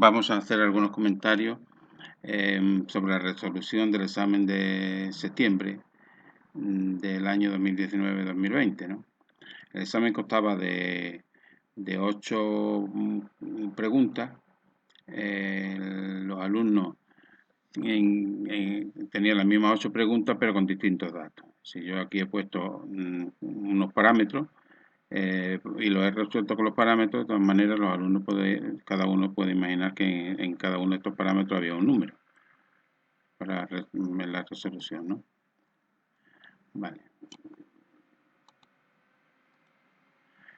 Vamos a hacer algunos comentarios sobre la resolución del examen de septiembre del año 2019-2020, ¿no? El examen constaba de 8 preguntas. Los alumnos tenían las mismas 8 preguntas, pero con distintos datos. Si yo aquí he puesto unos parámetros y lo he resuelto con los parámetros, de todas maneras los alumnos cada uno puede imaginar que en cada uno de estos parámetros había un número para la resolución, ¿no? Vale.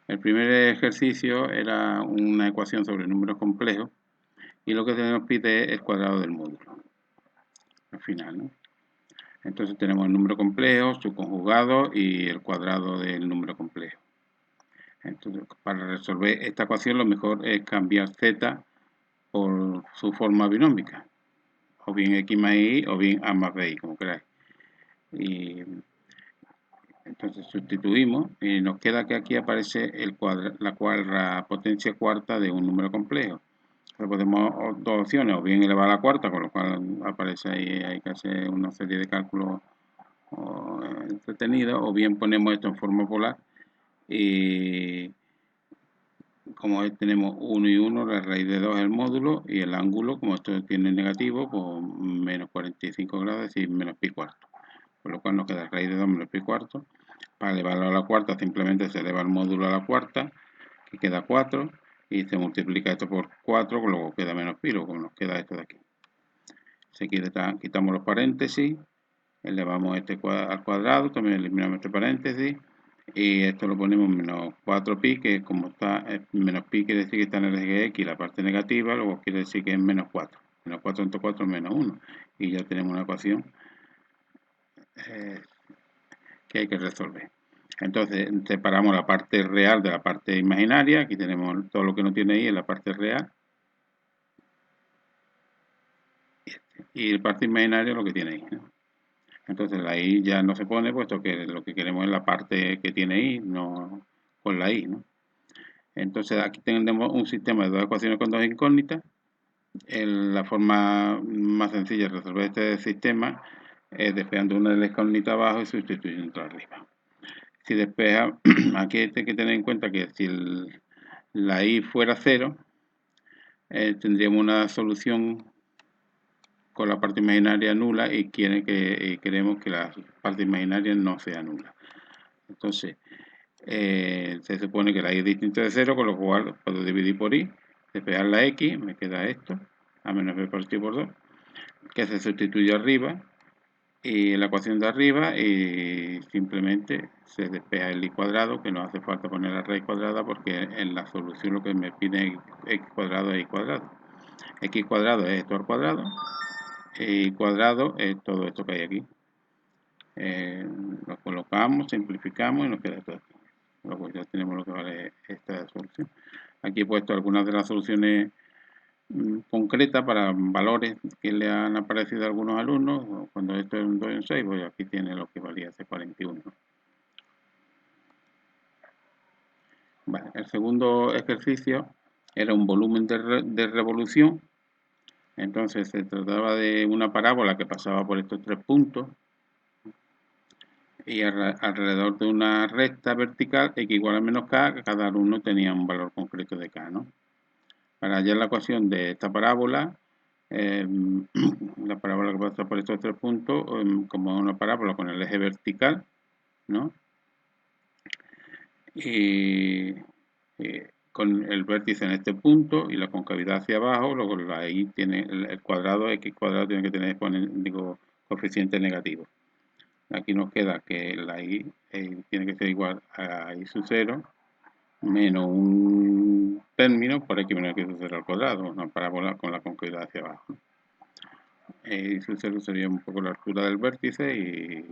El primer ejercicio era una ecuación sobre números complejos y lo que se nos pide es el cuadrado del módulo al final, ¿no? Entonces tenemos el número complejo, su conjugado y el cuadrado del número complejo. Entonces, para resolver esta ecuación lo mejor es cambiar z por su forma binómica, o bien x más y o bien a más b, como queráis. Y entonces sustituimos y nos queda que aquí aparece la potencia cuarta de un número complejo. Entonces podemos dos opciones, o bien elevar a la cuarta, con lo cual aparece ahí, hay que hacer una serie de cálculos entretenidos, o bien ponemos esto en forma polar y como tenemos 1 y 1, la raíz de 2 es el módulo y el ángulo, como esto tiene negativo, pues menos 45 grados, es decir, menos pi cuarto. Por lo cual nos queda raíz de 2 menos pi cuarto. Para elevarlo a la cuarta simplemente se eleva el módulo a la cuarta, que queda 4, y se multiplica esto por 4, con lo que queda menos pi, luego nos queda esto de aquí. Quitamos los paréntesis, elevamos este al cuadrado, también eliminamos este paréntesis, y esto lo ponemos menos 4pi, que como está menos pi quiere decir que está en el eje X, la parte negativa, luego quiere decir que es menos 4. Menos 4 entre 4 es menos 1. Y ya tenemos una ecuación que hay que resolver. Entonces separamos la parte real de la parte imaginaria. Aquí tenemos todo lo que no tiene I en la parte real. Y la parte imaginaria lo que tiene I, ¿no? Entonces la I ya no se pone, puesto que lo que queremos es la parte que tiene I, no con la I, ¿no? Entonces aquí tenemos un sistema de dos ecuaciones con dos incógnitas. La forma más sencilla de resolver este sistema es despejando una de las incógnitas abajo y sustituyendo otra arriba. Si despeja, aquí hay que tener en cuenta que si la I fuera 0, tendríamos una solución con la parte imaginaria nula y queremos que la parte imaginaria no sea nula. Entonces, se supone que la I es distinta de 0, con lo cual puedo dividir por I, despejar la X, me queda esto, a menos b partido por 2, que se sustituye arriba, y la ecuación de arriba, y simplemente se despeja el I cuadrado, que no hace falta poner la raíz cuadrada, porque en la solución lo que me pide es X cuadrado es Y cuadrado. X cuadrado es esto al cuadrado, y cuadrado es todo esto que hay aquí. Lo colocamos, simplificamos y nos queda esto aquí. Luego ya tenemos lo que vale esta solución. Aquí he puesto algunas de las soluciones concretas para valores que le han aparecido a algunos alumnos. Cuando esto es un 2 y un 6, pues aquí tiene lo que valía ese 41. Vale, el segundo ejercicio era un volumen de revolución. Entonces se trataba de una parábola que pasaba por estos 3 puntos y alrededor de una recta vertical x igual a menos k, cada alumno tenía un valor concreto de k, ¿no? Para hallar la ecuación de esta parábola, la parábola que pasa por estos 3 puntos, como una parábola con el eje vertical, ¿no? Y con el vértice en este punto y la concavidad hacia abajo, luego ahí tiene el cuadrado, x cuadrado tiene que tener coeficiente negativo. Aquí nos queda que la I tiene que ser igual a I sub 0 menos un término por x menos x sub 0 al cuadrado, una parábola con la concavidad hacia abajo. I sub 0 sería un poco la altura del vértice y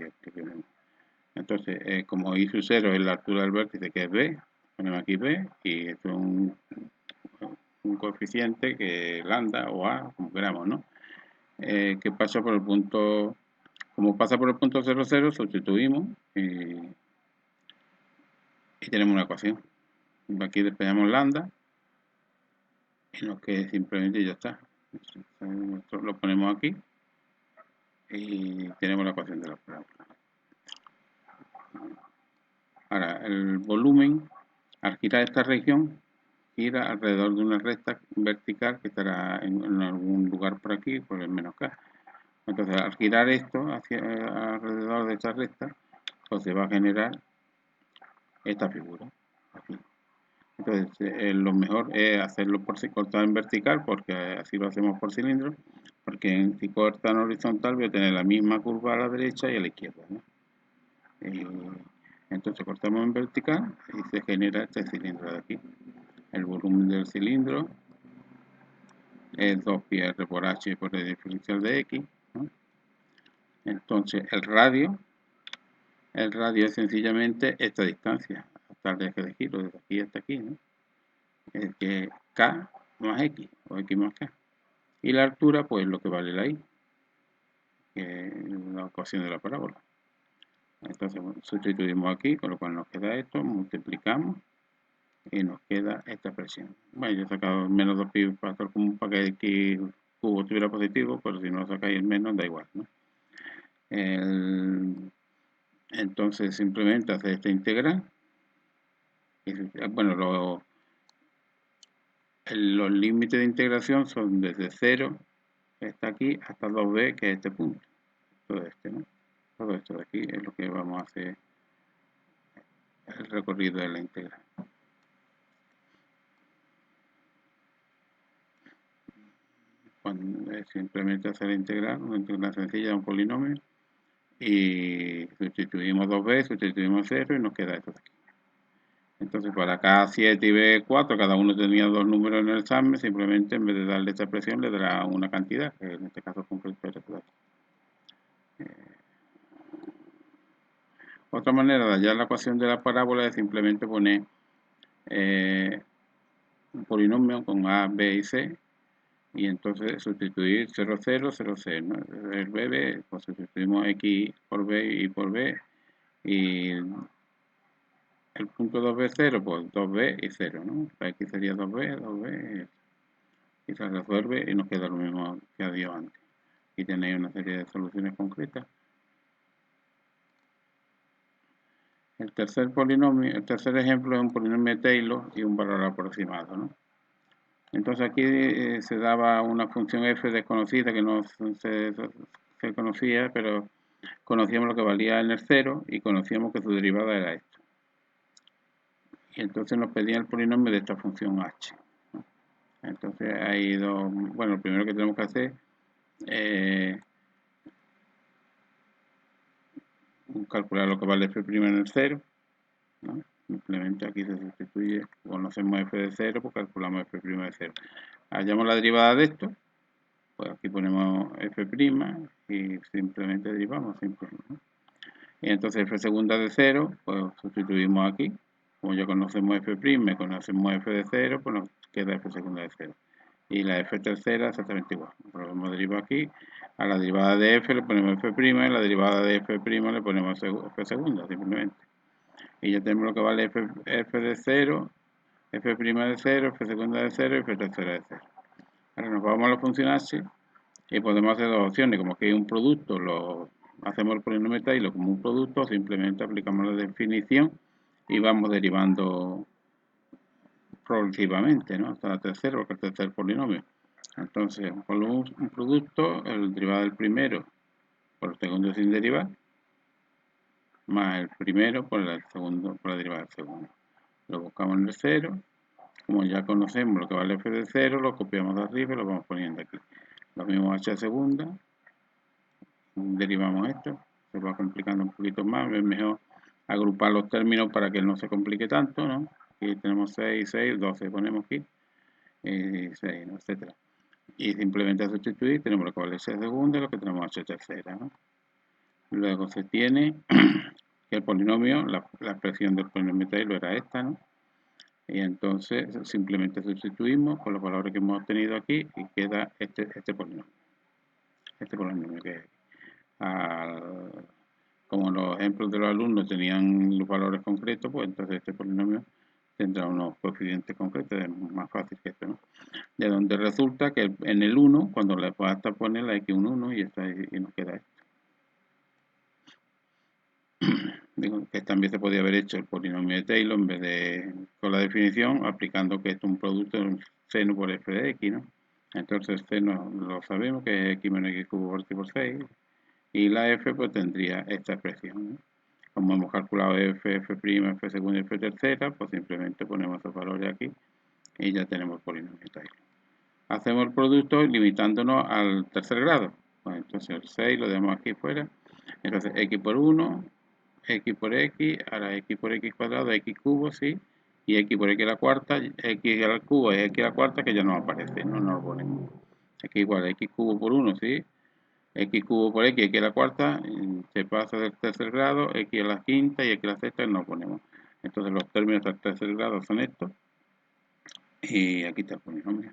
entonces como I sub 0 es la altura del vértice, que es b, ponemos aquí b y esto es un coeficiente que lambda o a, como queramos, ¿no? Que pasa por el punto. Como pasa por el punto 0, 0, sustituimos y tenemos una ecuación. Aquí despejamos lambda y nos quede simplemente y ya está. Esto lo ponemos aquí y tenemos la ecuación de la parábola. Ahora, el volumen, al girar esta región, gira alrededor de una recta vertical que estará en algún lugar por aquí, por el menos K. Entonces, al girar esto alrededor de esta recta, pues se va a generar esta figura aquí. Entonces, lo mejor es hacerlo por cortar en vertical, porque así lo hacemos por cilindro, porque si corta en horizontal voy a tener la misma curva a la derecha y a la izquierda, ¿no? Entonces cortamos en vertical y se genera este cilindro de aquí. El volumen del cilindro es 2πr por h por el diferencial de x, ¿no? Entonces el radio es sencillamente esta distancia hasta el eje de giro, desde aquí hasta aquí, ¿no? Es que k más x, o x más k. Y la altura, pues lo que vale la y, que es la ecuación de la parábola. Entonces sustituimos aquí, con lo cual nos queda esto, multiplicamos y nos queda esta expresión. Bueno, yo he sacado menos 2pi factor común para que x cubo tuviera positivo, pero si no sacáis el menos da igual, ¿no? Entonces simplemente hace esta integral. Bueno, los límites de integración son desde 0, que está aquí, hasta 2b, que es este punto. Todo este, ¿no? Todo esto de aquí es lo que vamos a hacer el recorrido de la integral. Cuando simplemente hacer la integral, una integral sencilla de un polinomio, y sustituimos 2b, sustituimos 0 y nos queda esto de aquí. Entonces para K7 y B4 cada uno tenía dos números en el examen, simplemente en vez de darle esta expresión le dará una cantidad, que en este caso concreto es esto de aquí. Otra manera de hallar la ecuación de la parábola es simplemente poner un polinomio con A, B y C, y entonces sustituir 0, 0, 0, 0, ¿no? El B, pues sustituimos X por B y por B, y el punto 2B, 0, pues 2B y 0, ¿no? Aquí sería 2B, 2B, y se resuelve y nos queda lo mismo que había antes. Aquí tenéis una serie de soluciones concretas. El tercer ejemplo es un polinomio de Taylor y un valor aproximado, ¿no? Entonces aquí se daba una función f desconocida que no se conocía, pero conocíamos lo que valía en el 0 y conocíamos que su derivada era esto. Y entonces nos pedían el polinomio de esta función h, ¿no? Entonces hay dos, bueno, lo primero que tenemos que hacer es calcular lo que vale f' en el 0, ¿no? Simplemente aquí se sustituye, conocemos f de 0, pues calculamos f' de 0. Hallamos la derivada de esto, pues aquí ponemos f' y simplemente derivamos, ¿no? Y entonces f segunda de 0, pues sustituimos aquí. Como ya conocemos f', conocemos f de 0, pues nos queda f segunda de 0. Y la f tercera exactamente igual. Lo derivar aquí. A la derivada de f le ponemos f', y a la derivada de f' le ponemos f segunda, simplemente. Y ya tenemos lo que vale f de 0, f' de 0, f segunda de 0 y f tercera de 0. Ahora nos vamos a la función h y podemos hacer dos opciones. Como que hay un producto, lo hacemos el polinomio Taylor como un producto, simplemente aplicamos la definición y vamos derivando progresivamente, ¿no? Hasta el tercero, porque el tercer polinomio. Entonces, con un producto, el derivado del primero por el segundo sin derivar, más el primero por el segundo, por la derivada del segundo. Lo buscamos en el 0, como ya conocemos lo que vale f de 0, lo copiamos de arriba y lo vamos poniendo aquí. Lo mismo h segunda, derivamos esto, se va complicando un poquito más, es mejor agrupar los términos para que no se complique tanto, ¿no? Aquí tenemos 6, 6, 12, ponemos aquí, y 6, ¿no? Etcétera. Y simplemente a sustituir tenemos lo que vale h segunda y lo que tenemos h tercera, ¿no? Luego se tiene que el polinomio, la expresión del polinomio Taylor era esta, ¿no? Y entonces simplemente sustituimos con los valores que hemos obtenido aquí y queda este polinomio. Este polinomio que como los ejemplos de los alumnos tenían los valores concretos, pues entonces este polinomio tendrá unos coeficientes concretos, es más fácil que esto, ¿no? De donde resulta que en el 1, cuando le basta poner la x un 1 y nos queda esto. Digo que también se podría haber hecho el polinomio de Taylor en vez de con la definición, aplicando que esto es un producto de un seno por f de x, ¿no? Entonces seno lo sabemos que es x menos x cubo por x por 6, y la f pues tendría esta expresión, ¿no? Como hemos calculado f, f', f segunda y f tercera, pues simplemente ponemos esos valores aquí y ya tenemos el polinomio de Taylor. Hacemos el producto limitándonos al tercer grado. Pues entonces el 6 lo dejamos aquí fuera. Entonces x por 1, x por x, ahora x por x cuadrado, x cubo, sí, y x por x a la cuarta, x al cubo y x a la cuarta, que ya no aparece, no nos lo ponemos. X igual a x cubo por 1, sí, x cubo por x, x a la cuarta, se pasa del tercer grado, x a la quinta y x a la sexta, no ponemos. Entonces los términos del tercer grado son estos, y aquí está el polinomio.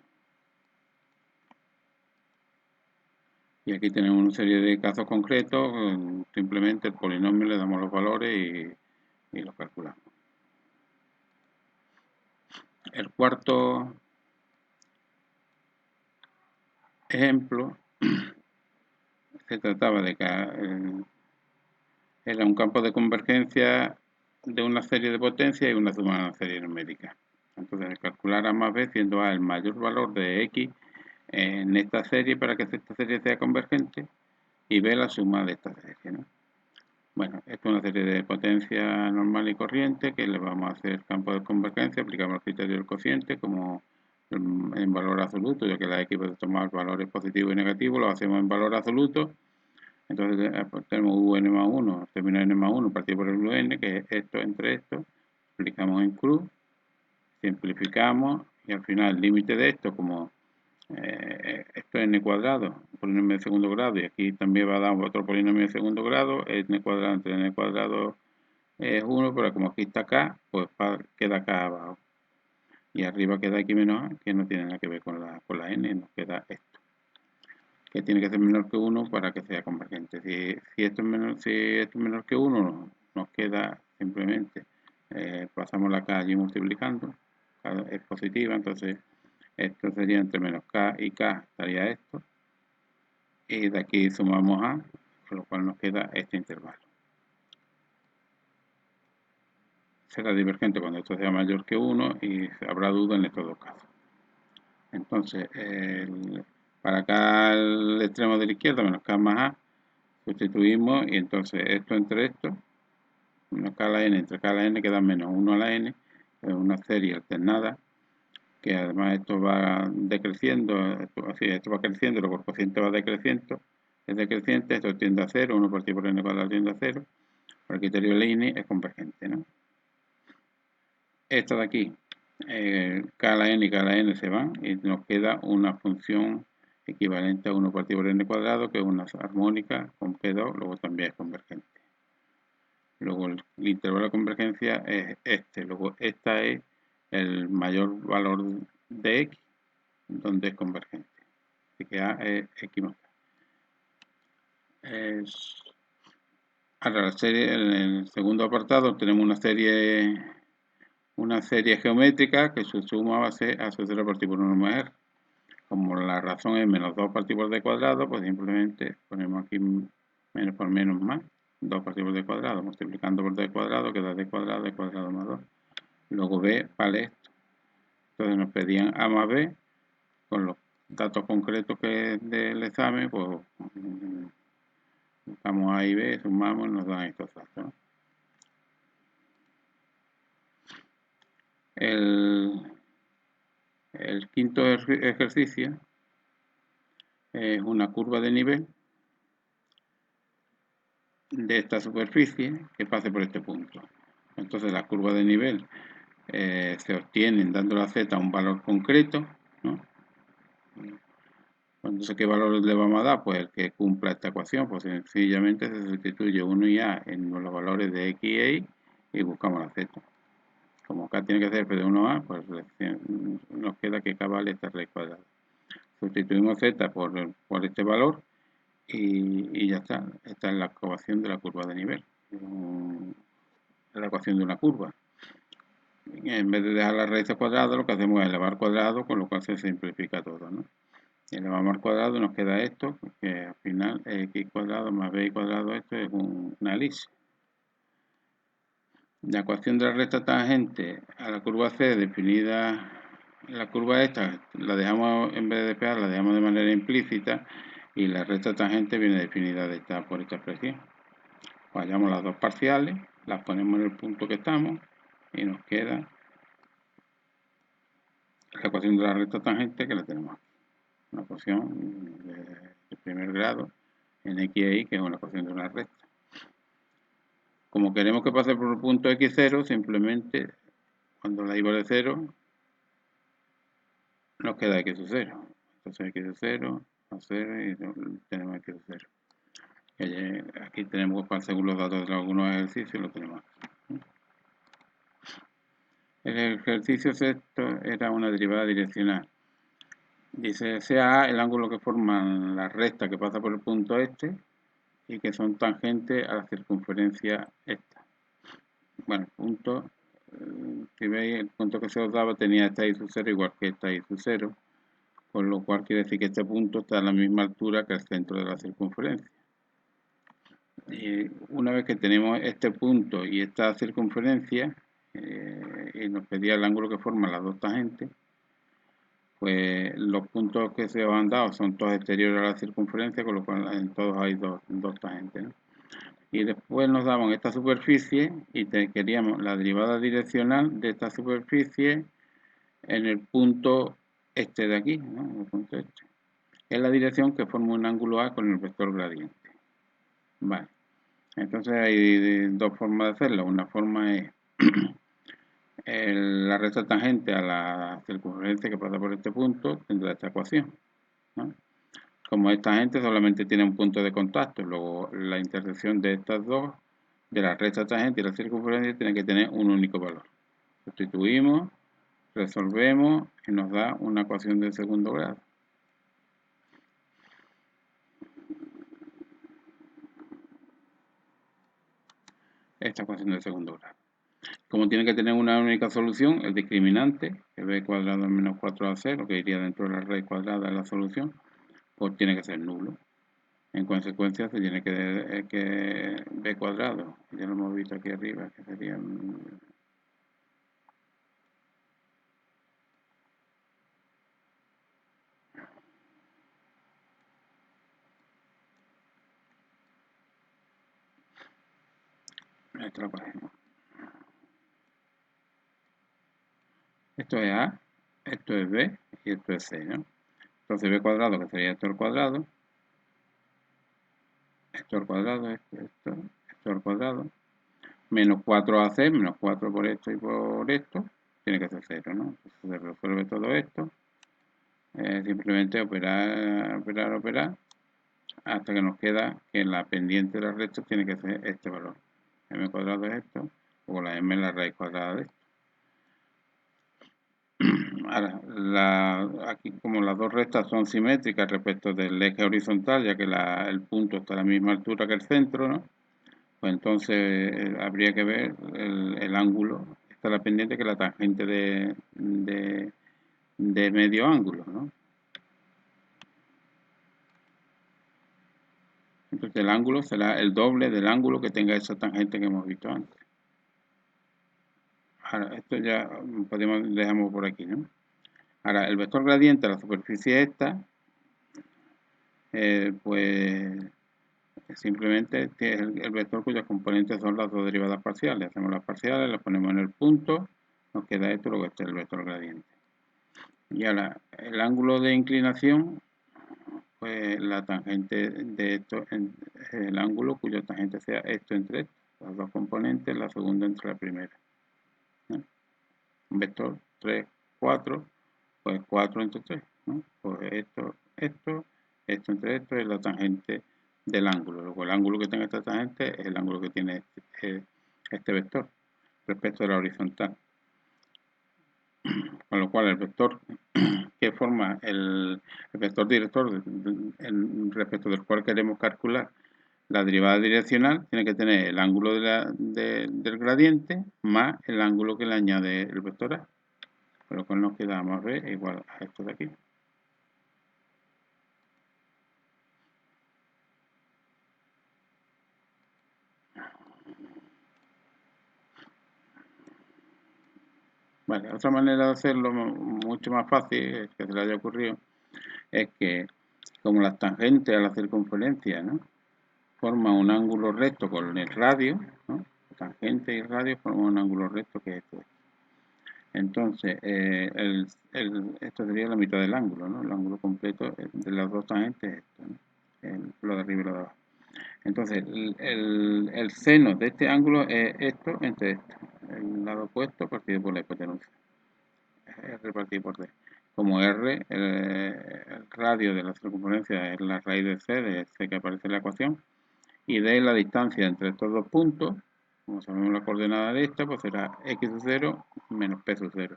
Y aquí tenemos una serie de casos concretos, simplemente el polinomio le damos los valores y los calculamos. El cuarto ejemplo se trataba de que era un campo de convergencia de una serie de potencias y una suma de una serie numérica. Entonces, calcular A más B siendo A el mayor valor de X en esta serie para que esta serie sea convergente y B la suma de esta serie, ¿no? Bueno, esto es una serie de potencia normal y corriente que le vamos a hacer campo de convergencia, aplicamos el criterio del cociente como en valor absoluto, ya que la X puede tomar valores positivos y negativos, lo hacemos en valor absoluto. Entonces pues tenemos UN más 1, término N más 1 partido por el UN, que es esto entre esto, aplicamos en cruz, simplificamos y al final el límite de esto, como esto es n cuadrado, polinomio de segundo grado, y aquí también va a dar otro polinomio de segundo grado, n cuadrado entre n cuadrado es 1, pero como aquí está k, pues queda k abajo. Y arriba queda x menos a, que no tiene nada que ver con la n, nos queda esto. Que tiene que ser menor que 1 para que sea convergente. Si esto es menor que 1, nos queda simplemente, pasamos la k allí multiplicando, k es positiva, entonces esto sería entre menos k y k, estaría esto. Y de aquí sumamos a, con lo cual nos queda este intervalo. Será divergente cuando esto sea mayor que 1 y habrá duda en estos dos casos. Entonces, para acá el extremo de la izquierda, menos k más a, sustituimos y entonces esto entre esto, menos k a la n, entre k a la n queda menos 1 a la n, es una serie alternada, que además esto va decreciendo, esto va creciendo, el coeficiente va decreciendo, es decreciente, esto tiende a 0, 1 partido por n cuadrado tiende a 0, por el criterio de Leibniz es convergente, ¿no? Esto de aquí, k a la n y k a la n se van y nos queda una función equivalente a 1 partido por n cuadrado, que es una armónica con P2, luego también es convergente. Luego el intervalo de convergencia es este, luego esta es el mayor valor de x, donde es convergente. Así que A es x más k. Ahora la serie, en el segundo apartado tenemos una serie geométrica que su suma va a ser a su 0 partido por 1 más r. Como la razón es menos 2 partido por d cuadrado, pues simplemente ponemos aquí menos por menos más, 2 partido por d cuadrado, multiplicando por d cuadrado, queda d cuadrado más 2. Luego b vale esto. Entonces nos pedían a más b, con los datos concretos que del examen, pues buscamos a y b, sumamos y nos dan estos datos, ¿no? El quinto ejercicio es una curva de nivel de esta superficie que pase por este punto. Entonces la curva de nivel se obtiene dando a z un valor concreto, ¿no? Entonces, ¿qué valor le vamos a dar? Pues el que cumpla esta ecuación, pues sencillamente se sustituye 1 y a en los valores de x e y y buscamos la z. Como acá tiene que ser f de 1 a, pues nos queda que k vale esta raíz cuadrada. Sustituimos z por este valor y ya está. Esta es la ecuación de la curva de nivel. La ecuación de una curva. En vez de dejar la raíz cuadrada, lo que hacemos es elevar cuadrado, con lo cual se simplifica todo, ¿no? Y elevamos al cuadrado y nos queda esto, que al final x cuadrado más b cuadrado, esto es una elipse. La ecuación de la recta tangente a la curva C definida, la curva esta la dejamos, en vez de despejar, la dejamos de manera implícita, y la recta tangente viene definida por esta expresión. Hallamos las dos parciales, las ponemos en el punto que estamos y nos queda la ecuación de la recta tangente, que la tenemos aquí. Una ecuación de primer grado en x e y, que es una ecuación de una recta. Como queremos que pase por el punto x0, simplemente cuando la y vale 0, nos queda x sub 0. Entonces x sub 0 a 0 y tenemos x sub 0. Aquí tenemos, según los datos de algunos ejercicios, lo tenemos aquí. El ejercicio sexto era una derivada direccional. Dice, sea A el ángulo que forman la recta que pasa por el punto este y que son tangentes a la circunferencia esta. Bueno, el punto, si veis, el punto que se os daba tenía esta y sub 0 igual que esta y sub 0, con lo cual quiere decir que este punto está a la misma altura que el centro de la circunferencia. Y una vez que tenemos este punto y esta circunferencia, y nos pedía el ángulo que forman las dos tangentes, pues los puntos que se os han dado son todos exteriores a la circunferencia, con lo cual en todos hay dos tangentes, ¿no? Y después nos daban esta superficie y queríamos la derivada direccional de esta superficie en el punto este de aquí, ¿no? El punto este. Es la dirección que forma un ángulo A con el vector gradiente. Vale. Entonces hay dos formas de hacerlo. Una forma es la recta tangente a la circunferencia que pasa por este punto tendrá esta ecuación, ¿no? Como esta tangente solamente tiene un punto de contacto, luego la intersección de estas dos, de la recta tangente y la circunferencia, tiene que tener un único valor. Sustituimos, resolvemos y nos da una ecuación de segundo grado. Esta ecuación de segundo grado. Como tiene que tener una única solución, el discriminante, que b cuadrado menos 4ac, lo que iría dentro de la raíz cuadrada de la solución, pues tiene que ser nulo. En consecuencia, se tiene que b cuadrado, ya lo hemos visto aquí arriba, que sería nuestra página. Esto es A, esto es B y esto es C, ¿no? Entonces b cuadrado, que sería esto al cuadrado, esto al cuadrado, esto al cuadrado, menos 4ac, menos 4 por esto y por esto, tiene que ser 0, ¿no? Entonces se resuelve todo esto, simplemente operar, hasta que nos queda que la pendiente de la recta tiene que ser este valor. M cuadrado es esto, o la M es la raíz cuadrada de esto. Ahora, aquí como las dos rectas son simétricas respecto del eje horizontal, ya que el punto está a la misma altura que el centro, ¿no? Pues entonces habría que ver el ángulo, está la pendiente que la tangente de medio ángulo, ¿no? Entonces el ángulo será el doble del ángulo que tenga esa tangente que hemos visto antes. Ahora, esto ya dejamos por aquí, ¿no? Ahora, el vector gradiente a la superficie esta, pues simplemente es el vector cuyos componentes son las dos derivadas parciales. Hacemos las parciales, las ponemos en el punto, nos queda esto, luego este es el vector gradiente. Y ahora, el ángulo de inclinación, pues la tangente de esto es el ángulo cuya tangente sea esto entre esto, las dos componentes, la segunda entre la primera, ¿no? Un vector 3, 4, pues 4 entre 3, ¿no? Pues esto entre esto es la tangente del ángulo. Luego el ángulo que tenga esta tangente es el ángulo que tiene este vector respecto a la horizontal. Con lo cual el vector que forma el vector director respecto del cual queremos calcular La derivada direccional tiene que tener el ángulo del gradiente más el ángulo que le añade el vector A. Con lo cual nos queda más B igual a esto de aquí. Vale, otra manera de hacerlo mucho más fácil, que se le haya ocurrido, es que como las tangentes a la circunferencia, ¿no?, forman un ángulo recto con el radio, ¿no?, tangente y radio forman un ángulo recto que es esto. Entonces, esto sería la mitad del ángulo, ¿no? El ángulo completo de las dos tangentes es esto, ¿no?, lo de arriba y lo de abajo. Entonces, el seno de este ángulo es esto entre esto, el lado opuesto partido por la hipotenusa, R partido por D. Como R, el radio de la circunferencia es la raíz de C que aparece en la ecuación, y D es la distancia entre estos dos puntos. Como sabemos la coordenada de esta, pues será x de 0 menos p sub 0.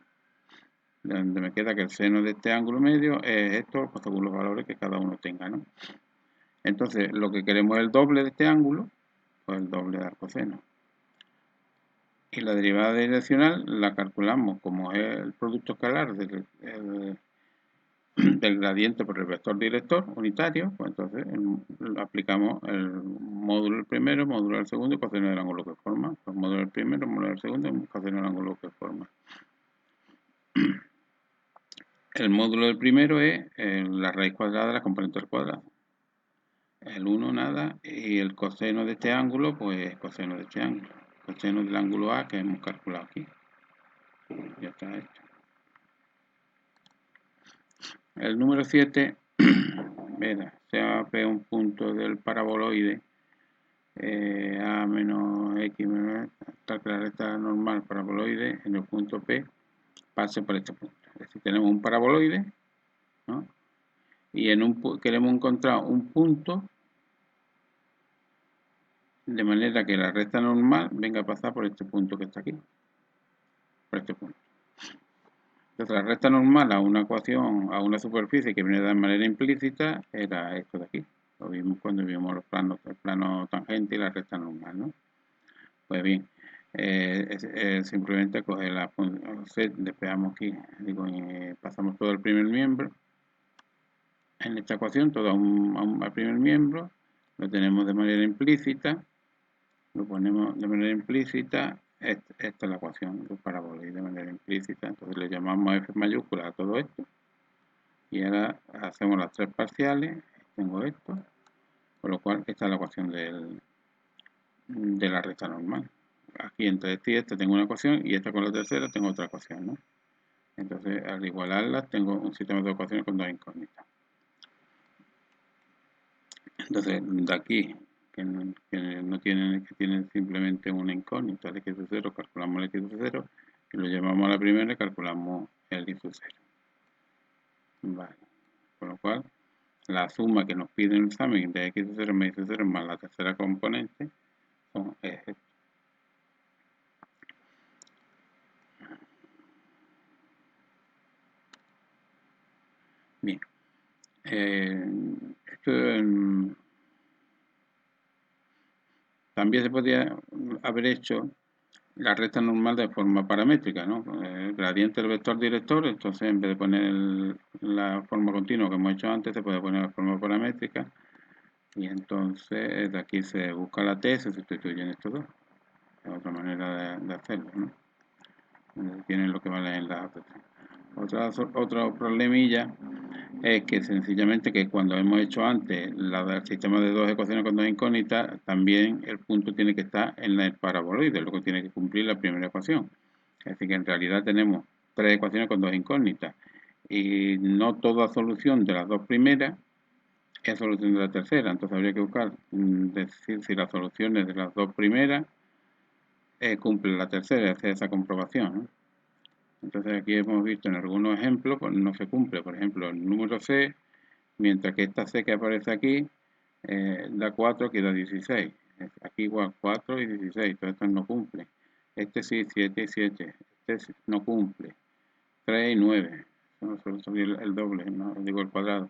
De donde me queda que el seno de este ángulo medio es esto, pues según los valores que cada uno tenga, ¿no? Entonces, lo que queremos es el doble de este ángulo, pues el doble del coseno. Y la derivada direccional la calculamos como es el producto escalar del gradiente por el vector director unitario, pues entonces aplicamos el módulo del primero, módulo del segundo y coseno del ángulo que forma. Pues módulo del primero, módulo del segundo y coseno del ángulo que forma. El módulo del primero es la raíz cuadrada de la componente al cuadrado. El 1 nada, y el coseno de este ángulo, pues coseno de este ángulo. Coseno del ángulo A que hemos calculado aquí. Ya está hecho. El número 7, mira, sea P un punto del paraboloide A menos X tal que la recta normal paraboloide en el punto P pase por este punto. Es decir, tenemos un paraboloide, ¿no?, y queremos encontrar un punto de manera que la recta normal venga a pasar por este punto que está aquí, por este punto. Entonces la recta normal a una ecuación, a una superficie que viene de manera implícita, era esto de aquí. Lo vimos cuando vimos el plano tangente y la recta normal, ¿no? Pues bien, simplemente coger la set, despejamos aquí, digo, pasamos todo el primer miembro. En esta ecuación, todo al primer miembro, lo tenemos de manera implícita, lo ponemos de manera implícita. Esta es la ecuación del paraboloide de manera implícita. Entonces le llamamos F mayúscula a todo esto. Y ahora hacemos las tres parciales. Tengo esto. Por lo cual, esta es la ecuación de la recta normal. Aquí entre este y este tengo una ecuación y esta con la tercera tengo otra ecuación, ¿no? Entonces, al igualarlas, tengo un sistema de ecuaciones con dos incógnitas. Entonces, de aquí, que tienen simplemente una incógnita, el x de 0, calculamos el x de 0, y lo llevamos a la primera y calculamos el y de 0. Vale. Con lo cual, la suma que nos pide en el examen de x de 0 más y de 0 más la tercera componente es esto. Bien. Esto también se podría haber hecho la recta normal de forma paramétrica, ¿no? El gradiente del vector director, entonces en vez de poner la forma continua que hemos hecho antes, se puede poner la forma paramétrica, y entonces de aquí se busca la t, se sustituyen estos dos. Es otra manera de hacerlo, ¿no? Tienen lo que vale en la otro problemilla es que sencillamente que cuando hemos hecho antes la del sistema de dos ecuaciones con dos incógnitas, también el punto tiene que estar en el paraboloide, lo que tiene que cumplir la primera ecuación. Es decir, que en realidad tenemos tres ecuaciones con dos incógnitas y no toda solución de las dos primeras es solución de la tercera. Entonces habría que buscar decir si las soluciones de las dos primeras cumplen la tercera, hacer esa comprobación, ¿no? Entonces aquí hemos visto en algunos ejemplos, pues no se cumple. Por ejemplo, el número C, mientras que esta C que aparece aquí da 4, que da 16. Aquí igual 4 y 16, todo esto no cumple. Este sí, 7 y 7. Este no cumple. 3 y 9. No, solo el doble, no digo el cuadrado.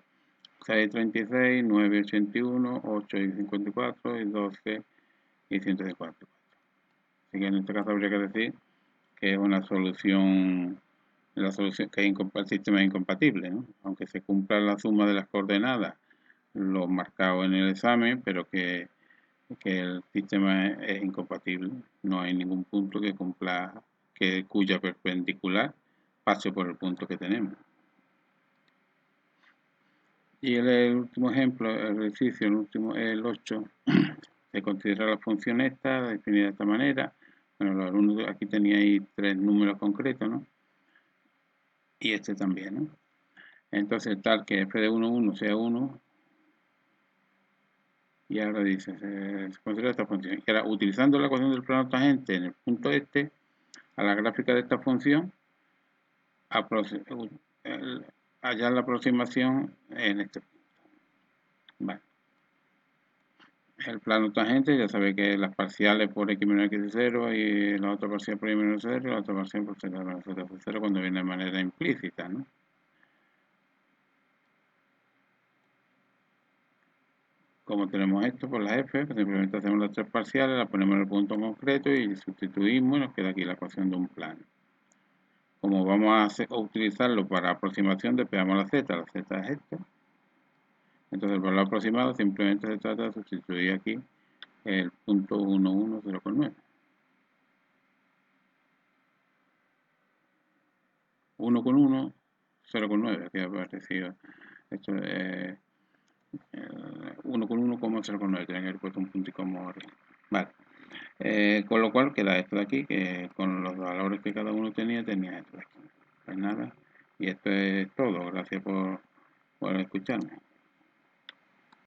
6,36, 9,81, 8,54 y 12 y 154. Así que en este caso habría que decir que es una solución, la solución que el sistema es incompatible, ¿no? Aunque se cumpla la suma de las coordenadas, lo marcado en el examen, pero que el sistema es incompatible. No hay ningún punto que cumpla, cuya perpendicular pase por el punto que tenemos. Y el último ejemplo, el ejercicio, el 8, se considera la función esta, definida de esta manera. Bueno, los alumnos aquí teníais 3 números concretos, ¿no? Y este también, ¿no? Entonces, tal que f de 1, 1 sea 1, y ahora dice, se considera esta función. Y ahora, utilizando la ecuación del plano tangente en el punto este, a la gráfica de esta función, hallar la aproximación en este punto. Vale. El plano tangente, ya sabe que las parciales por x menos x de 0 y la otra parcial por y menos 0 y la otra parcial por z menos z de 0 cuando viene de manera implícita, ¿no? Como tenemos esto por las f, pues simplemente hacemos las 3 parciales, las ponemos en el punto concreto y sustituimos y nos queda aquí la ecuación de un plano. Como vamos a utilizarlo para aproximación, despejamos la z es esta. Entonces el valor aproximado simplemente se trata de sustituir aquí el punto 1,10,9. 1,1, 0,9, aquí ha aparecido. Esto es 1,1, 0,9, tiene que haber puesto un punto y como arriba. Vale. Con lo cual queda esto de aquí, que con los valores que cada uno tenía esto de aquí. Pues nada, y esto es todo. Gracias por escucharme.